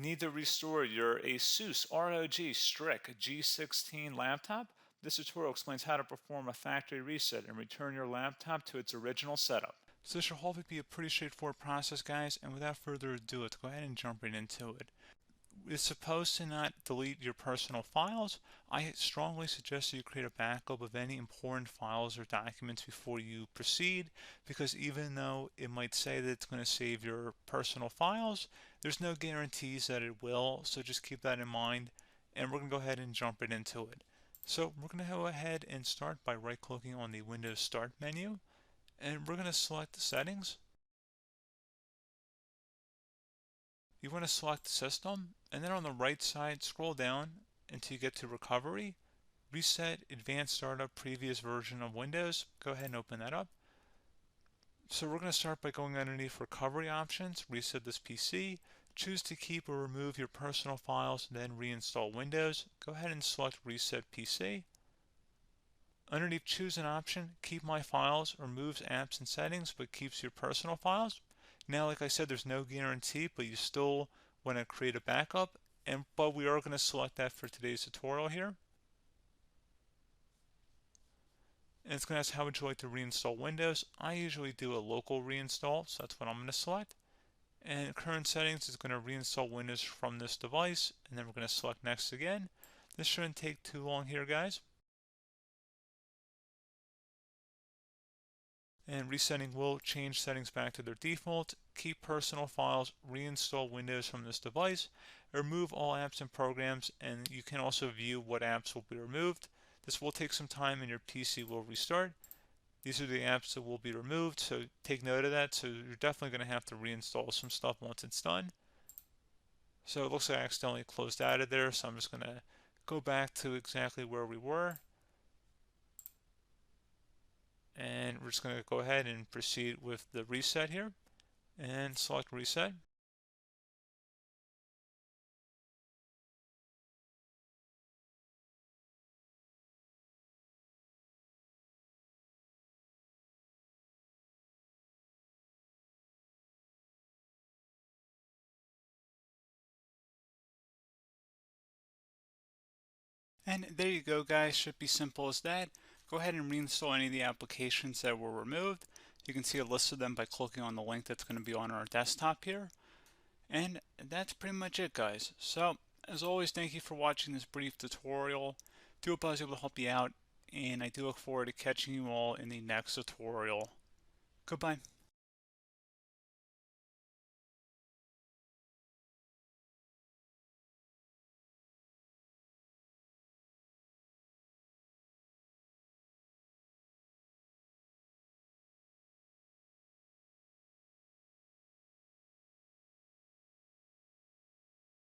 Need to restore your ASUS ROG Strix G16 laptop? This tutorial explains how to perform a factory reset and return your laptop to its original setup. So this should hopefully be a pretty straightforward process, guys, and without further ado, let's go ahead and jump right into it. It's supposed to not delete your personal files. I strongly suggest that you create a backup of any important files or documents before you proceed, because even though it might say that it's going to save your personal files, there's no guarantees that it will, so just keep that in mind, and we're going to go ahead and jump right into it. So we're going to go ahead and start by right-clicking on the Windows Start menu, and we're going to select the settings. You want to select System, and then on the right side, scroll down until you get to Recovery. Reset Advanced Startup Previous Version of Windows. Go ahead and open that up. So we're going to start by going underneath Recovery Options, reset this PC, choose to keep or remove your personal files, then reinstall Windows. Go ahead and select Reset PC. Underneath Choose an option, Keep My Files removes apps and settings but keeps your personal files. Now, like I said, there's no guarantee, but you still want to create a backup, but we are going to select that for today's tutorial here. And it's going to ask how would you like to reinstall Windows. I usually do a local reinstall, so that's what I'm going to select. And current settings is going to reinstall Windows from this device, and then we're going to select Next again. This shouldn't take too long here, guys. And resetting will change settings back to their default, keep personal files, reinstall Windows from this device, remove all apps and programs, and you can also view what apps will be removed. This will take some time and your PC will restart. These are the apps that will be removed, so take note of that. So you're definitely going to have to reinstall some stuff once it's done. So it looks like I accidentally closed out of there, so I'm just going to go back to exactly where we were. And we're just going to go ahead and proceed with the reset here and select reset. And there you go, guys. Should be simple as that. Go ahead and reinstall any of the applications that were removed. You can see a list of them by clicking on the link that's going to be on our desktop here. And that's pretty much it, guys. So, as always, thank you for watching this brief tutorial. Do hope I was able to help you out, and I do look forward to catching you all in the next tutorial. Goodbye.